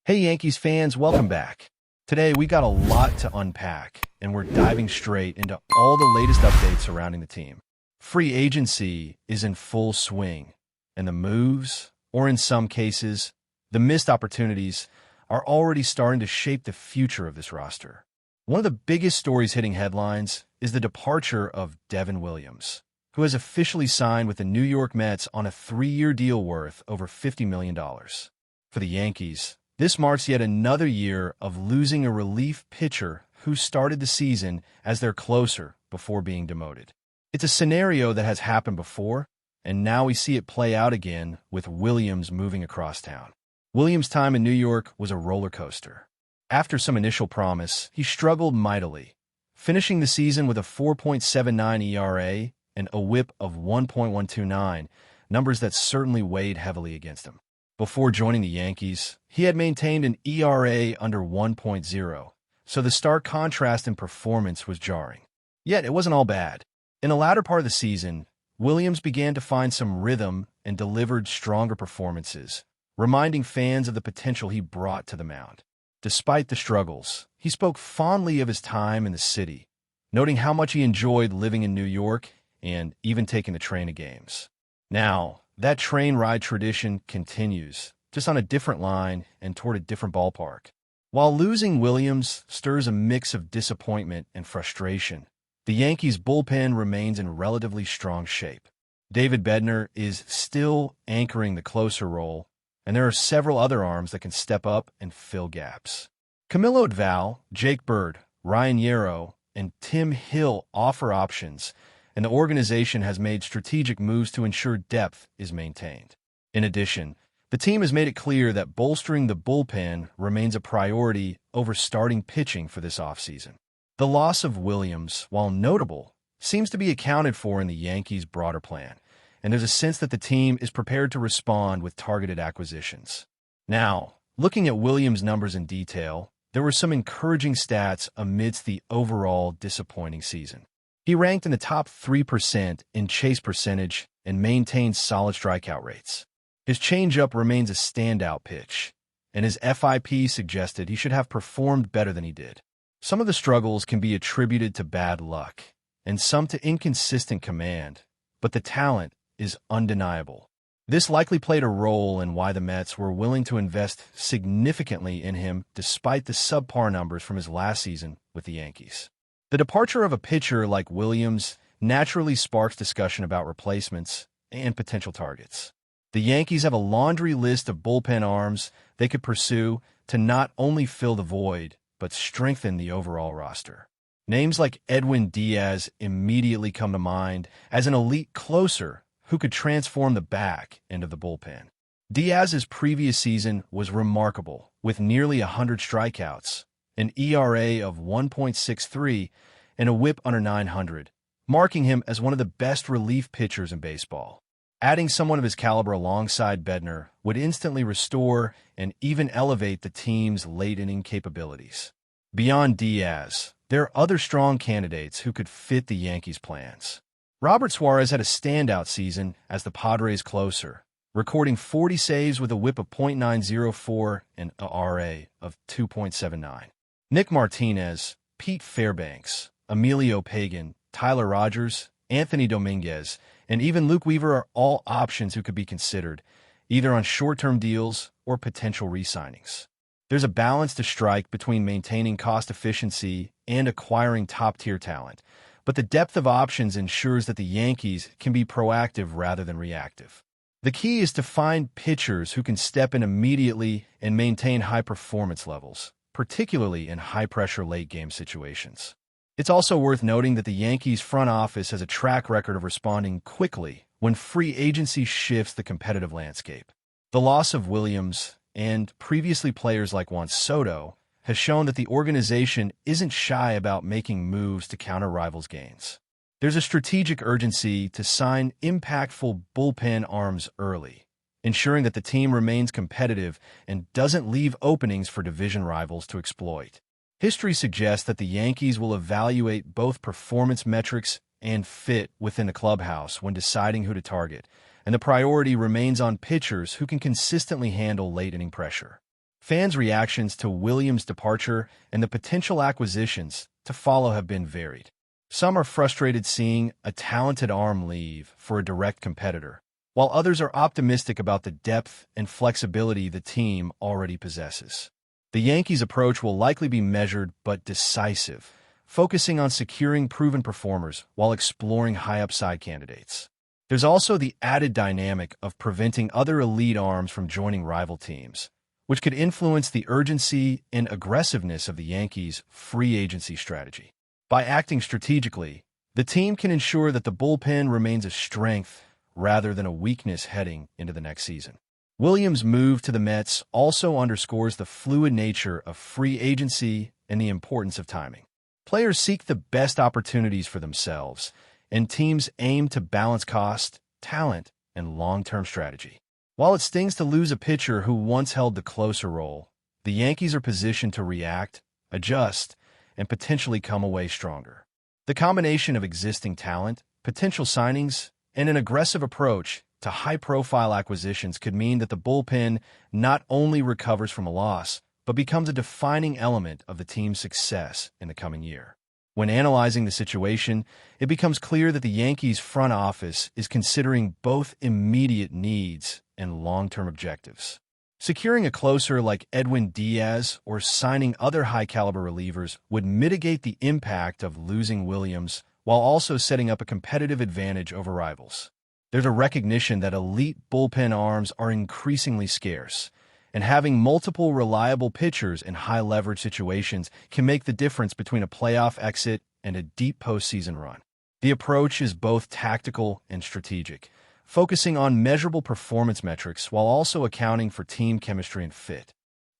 Hey Yankees fans, welcome back. Today we got a lot to unpack, and we're diving straight into all the latest updates surrounding the team. Free agency is in full swing, and the moves, or in some cases, the missed opportunities, are already starting to shape the future of this roster. One of the biggest stories hitting headlines is the departure of Devin Williams, who has officially signed with the New York Mets on a 3-year deal worth over $50 million. For the Yankees, this marks yet another year of losing a relief pitcher who started the season as their closer before being demoted. It's a scenario that has happened before, and now we see it play out again with Williams moving across town. Williams' time in New York was a roller coaster. After some initial promise, he struggled mightily, finishing the season with a 4.79 ERA and a whip of 1.129, numbers that certainly weighed heavily against him. Before joining the Yankees, he had maintained an ERA under 1.0, so the stark contrast in performance was jarring. Yet it wasn't all bad. In the latter part of the season, Williams began to find some rhythm and delivered stronger performances, reminding fans of the potential he brought to the mound. Despite the struggles, he spoke fondly of his time in the city, noting how much he enjoyed living in New York and even taking the train to games. Now, that train ride tradition continues, just on a different line and toward a different ballpark. While losing Williams stirs a mix of disappointment and frustration, the Yankees' bullpen remains in relatively strong shape. David Bednar is still anchoring the closer role, and there are several other arms that can step up and fill gaps. Camilo Doval, Jake Bird, Ryan Yero, and Tim Hill offer options, and the organization has made strategic moves to ensure depth is maintained. In addition, the team has made it clear that bolstering the bullpen remains a priority over starting pitching for this offseason. The loss of Williams, while notable, seems to be accounted for in the Yankees' broader plan, and there's a sense that the team is prepared to respond with targeted acquisitions. Now, looking at Williams' numbers in detail, there were some encouraging stats amidst the overall disappointing season. He ranked in the top 3% in chase percentage and maintained solid strikeout rates. His changeup remains a standout pitch, and his FIP suggested he should have performed better than he did. Some of the struggles can be attributed to bad luck, and some to inconsistent command, but the talent is undeniable. This likely played a role in why the Mets were willing to invest significantly in him despite the subpar numbers from his last season with the Yankees. The departure of a pitcher like Williams naturally sparks discussion about replacements and potential targets. The Yankees have a laundry list of bullpen arms they could pursue to not only fill the void, but strengthen the overall roster. Names like Edwin Diaz immediately come to mind as an elite closer who could transform the back end of the bullpen. Diaz's previous season was remarkable, with nearly 100 strikeouts, an ERA of 1.63, and a whip under 900, marking him as one of the best relief pitchers in baseball. Adding someone of his caliber alongside Bednar would instantly restore and even elevate the team's late-inning capabilities. Beyond Diaz, there are other strong candidates who could fit the Yankees' plans. Robert Suarez had a standout season as the Padres' closer, recording 40 saves with a whip of .904 and an ERA of 2.79. Nick Martinez, Pete Fairbanks, Emilio Pagan, Tyler Rogers, Anthony Dominguez, and even Luke Weaver are all options who could be considered, either on short-term deals or potential re-signings. There's a balance to strike between maintaining cost efficiency and acquiring top-tier talent, but the depth of options ensures that the Yankees can be proactive rather than reactive. The key is to find pitchers who can step in immediately and maintain high performance levels, particularly in high-pressure late-game situations. It's also worth noting that the Yankees' front office has a track record of responding quickly when free agency shifts the competitive landscape. The loss of Williams and previously players like Juan Soto has shown that the organization isn't shy about making moves to counter rivals' gains. There's a strategic urgency to sign impactful bullpen arms early, ensuring that the team remains competitive and doesn't leave openings for division rivals to exploit. History suggests that the Yankees will evaluate both performance metrics and fit within the clubhouse when deciding who to target, and the priority remains on pitchers who can consistently handle late-inning pressure. Fans' reactions to Williams' departure and the potential acquisitions to follow have been varied. Some are frustrated seeing a talented arm leave for a direct competitor, while others are optimistic about the depth and flexibility the team already possesses. The Yankees' approach will likely be measured but decisive, focusing on securing proven performers while exploring high-upside candidates. There's also the added dynamic of preventing other elite arms from joining rival teams, which could influence the urgency and aggressiveness of the Yankees' free agency strategy. By acting strategically, the team can ensure that the bullpen remains a strength rather than a weakness heading into the next season. Williams' move to the Mets also underscores the fluid nature of free agency and the importance of timing. Players seek the best opportunities for themselves, and teams aim to balance cost, talent, and long-term strategy. While it stings to lose a pitcher who once held the closer role, the Yankees are positioned to react, adjust, and potentially come away stronger. The combination of existing talent, potential signings, and an aggressive approach to high-profile acquisitions could mean that the bullpen not only recovers from a loss, but becomes a defining element of the team's success in the coming year. When analyzing the situation, it becomes clear that the Yankees' front office is considering both immediate needs and long-term objectives. Securing a closer like Edwin Diaz or signing other high-caliber relievers would mitigate the impact of losing Williams while also setting up a competitive advantage over rivals. There's a recognition that elite bullpen arms are increasingly scarce, and having multiple reliable pitchers in high-leverage situations can make the difference between a playoff exit and a deep postseason run. The approach is both tactical and strategic, focusing on measurable performance metrics while also accounting for team chemistry and fit.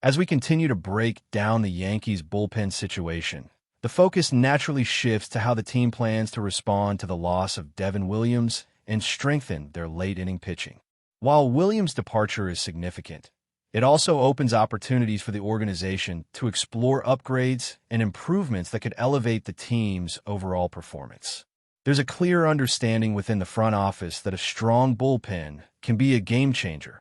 As we continue to break down the Yankees' bullpen situation, the focus naturally shifts to how the team plans to respond to the loss of Devin Williams and strengthen their late-inning pitching. While Williams' departure is significant, it also opens opportunities for the organization to explore upgrades and improvements that could elevate the team's overall performance. There's a clear understanding within the front office that a strong bullpen can be a game-changer,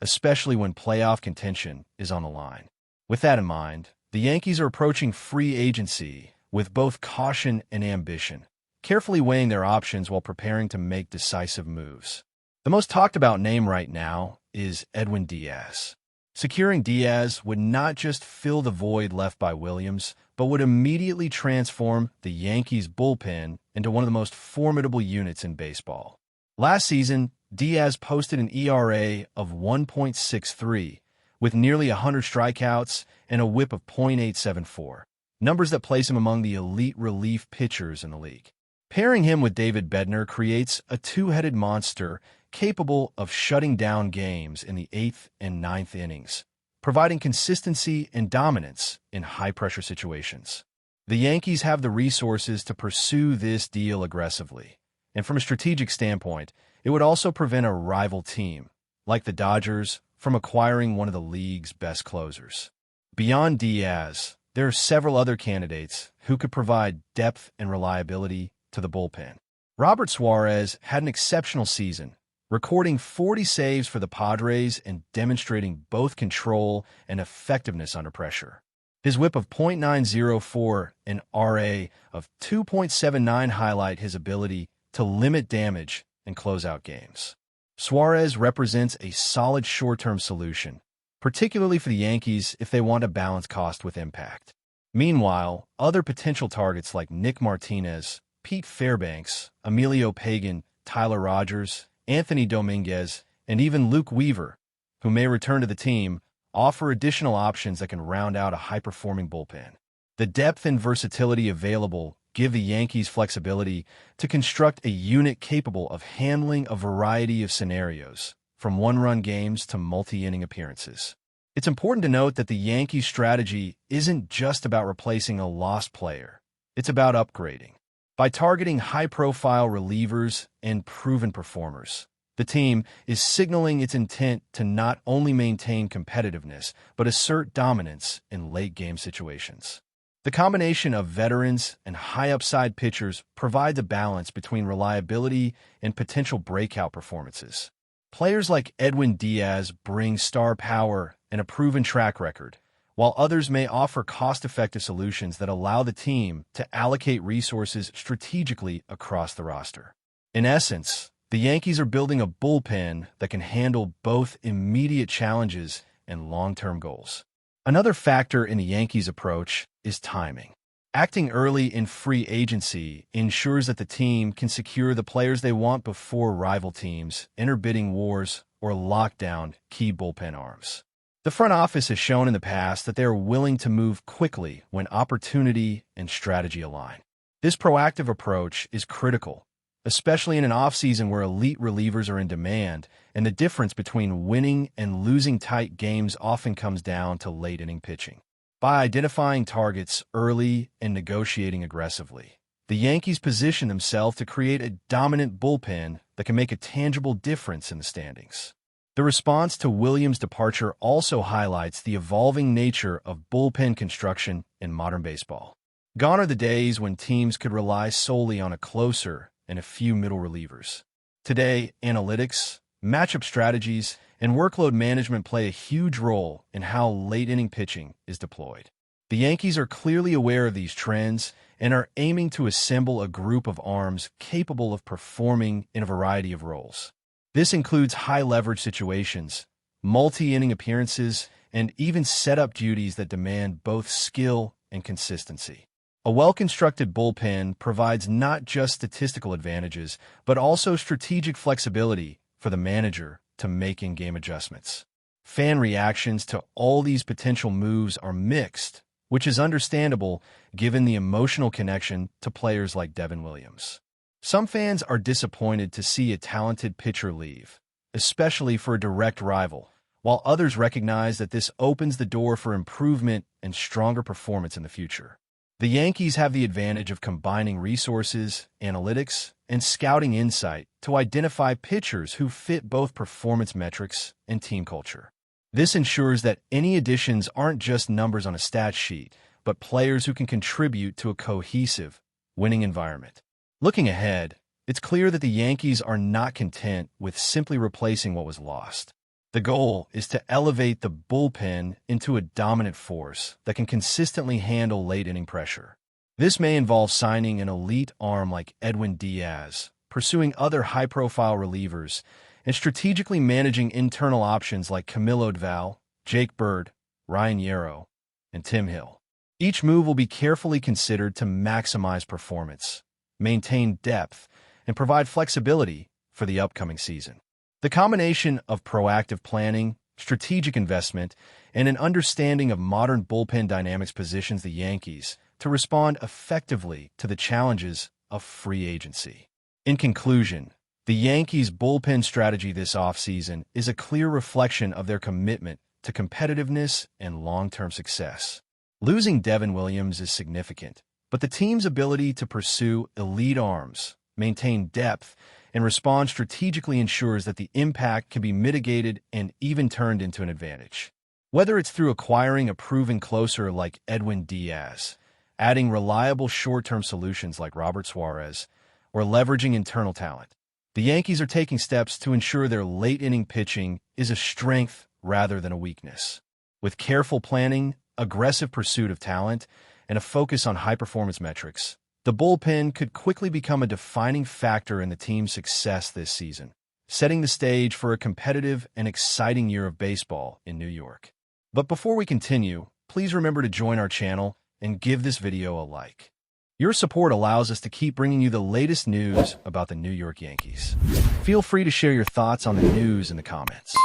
especially when playoff contention is on the line. With that in mind, the Yankees are approaching free agency with both caution and ambition, carefully weighing their options while preparing to make decisive moves. The most talked about name right now is Edwin Diaz. Securing Diaz would not just fill the void left by Williams, but would immediately transform the Yankees' bullpen into one of the most formidable units in baseball. Last season, Diaz posted an ERA of 1.63, with nearly 100 strikeouts and a whip of .874, numbers that place him among the elite relief pitchers in the league. Pairing him with David Bednar creates a two-headed monster capable of shutting down games in the 8th and 9th innings, providing consistency and dominance in high-pressure situations. The Yankees have the resources to pursue this deal aggressively, and from a strategic standpoint, it would also prevent a rival team, like the Dodgers, from acquiring one of the league's best closers. Beyond Diaz, there are several other candidates who could provide depth and reliability to the bullpen. Robert Suarez had an exceptional season, recording 40 saves for the Padres and demonstrating both control and effectiveness under pressure. His whip of .904 and RA of 2.79 highlight his ability to limit damage and close out games. Suarez represents a solid short-term solution, particularly for the Yankees if they want to balance cost with impact. Meanwhile, other potential targets like Nick Martinez, Pete Fairbanks, Emilio Pagan, Tyler Rogers, Anthony Dominguez, and even Luke Weaver, who may return to the team, offer additional options that can round out a high-performing bullpen. The depth and versatility available give the Yankees flexibility to construct a unit capable of handling a variety of scenarios, from one-run games to multi-inning appearances. It's important to note that the Yankees' strategy isn't just about replacing a lost player. It's about upgrading. By targeting high-profile relievers and proven performers, the team is signaling its intent to not only maintain competitiveness, but assert dominance in late-game situations. The combination of veterans and high-upside pitchers provides a balance between reliability and potential breakout performances. Players like Edwin Diaz bring star power and a proven track record, while others may offer cost-effective solutions that allow the team to allocate resources strategically across the roster. In essence, the Yankees are building a bullpen that can handle both immediate challenges and long-term goals. Another factor in the Yankees' approach is timing. Acting early in free agency ensures that the team can secure the players they want before rival teams enter bidding wars or lock down key bullpen arms. The front office has shown in the past that they are willing to move quickly when opportunity and strategy align. This proactive approach is critical, especially in an offseason where elite relievers are in demand, and the difference between winning and losing tight games often comes down to late-inning pitching. By identifying targets early and negotiating aggressively, the Yankees position themselves to create a dominant bullpen that can make a tangible difference in the standings. The response to Williams' departure also highlights the evolving nature of bullpen construction in modern baseball. Gone are the days when teams could rely solely on a closer and a few middle relievers. Today, analytics, matchup strategies, and workload management play a huge role in how late-inning pitching is deployed. The Yankees are clearly aware of these trends and are aiming to assemble a group of arms capable of performing in a variety of roles. This includes high-leverage situations, multi-inning appearances, and even setup duties that demand both skill and consistency. A well-constructed bullpen provides not just statistical advantages, but also strategic flexibility for the manager to make in-game adjustments. Fan reactions to all these potential moves are mixed, which is understandable given the emotional connection to players like Devin Williams. Some fans are disappointed to see a talented pitcher leave, especially for a direct rival, while others recognize that this opens the door for improvement and stronger performance in the future. The Yankees have the advantage of combining resources, analytics, and scouting insight to identify pitchers who fit both performance metrics and team culture. This ensures that any additions aren't just numbers on a stat sheet, but players who can contribute to a cohesive, winning environment. Looking ahead, it's clear that the Yankees are not content with simply replacing what was lost. The goal is to elevate the bullpen into a dominant force that can consistently handle late-inning pressure. This may involve signing an elite arm like Edwin Diaz, pursuing other high-profile relievers, and strategically managing internal options like Camilo Doval, Jake Bird, Ryan Yarrow, and Tim Hill. Each move will be carefully considered to maximize performance, maintain depth, and provide flexibility for the upcoming season. The combination of proactive planning, strategic investment, and an understanding of modern bullpen dynamics positions the Yankees to respond effectively to the challenges of free agency. In conclusion, the Yankees' bullpen strategy this offseason is a clear reflection of their commitment to competitiveness and long-term success. Losing Devin Williams is significant, but the team's ability to pursue elite arms, maintain depth, and respond strategically ensures that the impact can be mitigated and even turned into an advantage. Whether it's through acquiring a proven closer like Edwin Diaz, adding reliable short-term solutions like Robert Suarez, or leveraging internal talent, the Yankees are taking steps to ensure their late-inning pitching is a strength rather than a weakness. With careful planning, aggressive pursuit of talent, and a focus on high-performance metrics, the bullpen could quickly become a defining factor in the team's success this season, setting the stage for a competitive and exciting year of baseball in New York. But before we continue, please remember to join our channel and give this video a like. Your support allows us to keep bringing you the latest news about the New York Yankees. Feel free to share your thoughts on the news in the comments.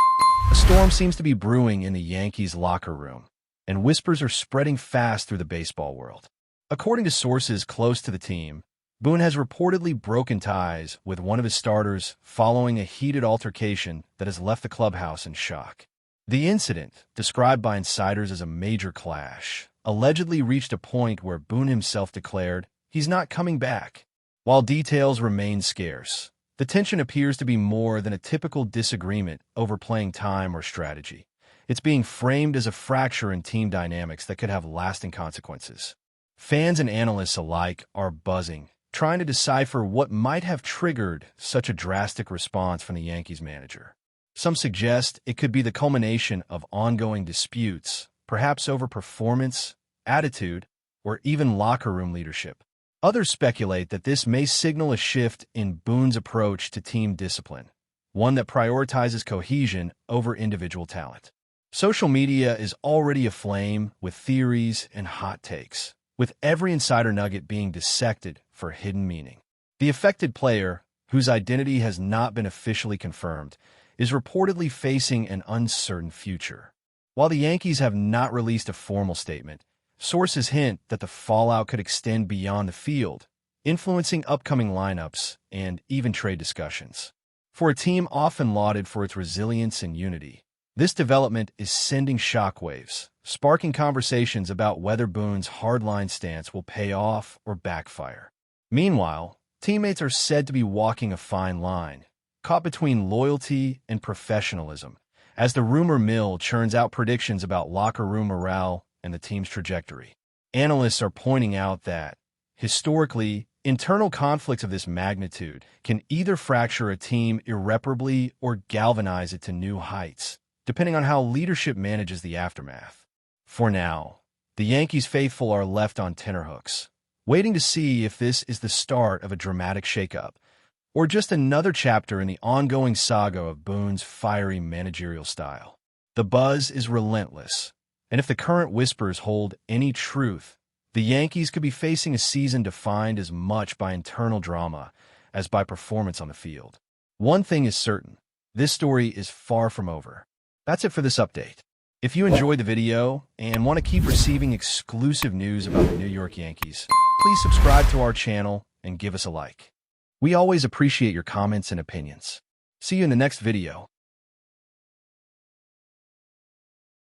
A storm seems to be brewing in the Yankees' locker room, and whispers are spreading fast through the baseball world. According to sources close to the team, Boone has reportedly broken ties with one of his starters following a heated altercation that has left the clubhouse in shock. The incident, described by insiders as a major clash, allegedly reached a point where Boone himself declared he's not coming back. While details remain scarce, the tension appears to be more than a typical disagreement over playing time or strategy. It's being framed as a fracture in team dynamics that could have lasting consequences. Fans and analysts alike are buzzing, trying to decipher what might have triggered such a drastic response from the Yankees manager. Some suggest it could be the culmination of ongoing disputes, perhaps over performance, attitude, or even locker room leadership. Others speculate that this may signal a shift in Boone's approach to team discipline, one that prioritizes cohesion over individual talent. Social media is already aflame with theories and hot takes, with every insider nugget being dissected for hidden meaning. The affected player, whose identity has not been officially confirmed, is reportedly facing an uncertain future. While the Yankees have not released a formal statement, sources hint that the fallout could extend beyond the field, influencing upcoming lineups and even trade discussions. For a team often lauded for its resilience and unity, this development is sending shockwaves, sparking conversations about whether Boone's hardline stance will pay off or backfire. Meanwhile, teammates are said to be walking a fine line, caught between loyalty and professionalism, as the rumor mill churns out predictions about locker room morale and the team's trajectory. Analysts are pointing out that, historically, internal conflicts of this magnitude can either fracture a team irreparably or galvanize it to new heights, depending on how leadership manages the aftermath. For now, the Yankees faithful are left on tenterhooks, waiting to see if this is the start of a dramatic shakeup, or just another chapter in the ongoing saga of Boone's fiery managerial style. The buzz is relentless, and if the current whispers hold any truth, the Yankees could be facing a season defined as much by internal drama as by performance on the field. One thing is certain, this story is far from over. That's it for this update. If you enjoyed the video and want to keep receiving exclusive news about the New York Yankees, please subscribe to our channel and give us a like. We always appreciate your comments and opinions. See you in the next video.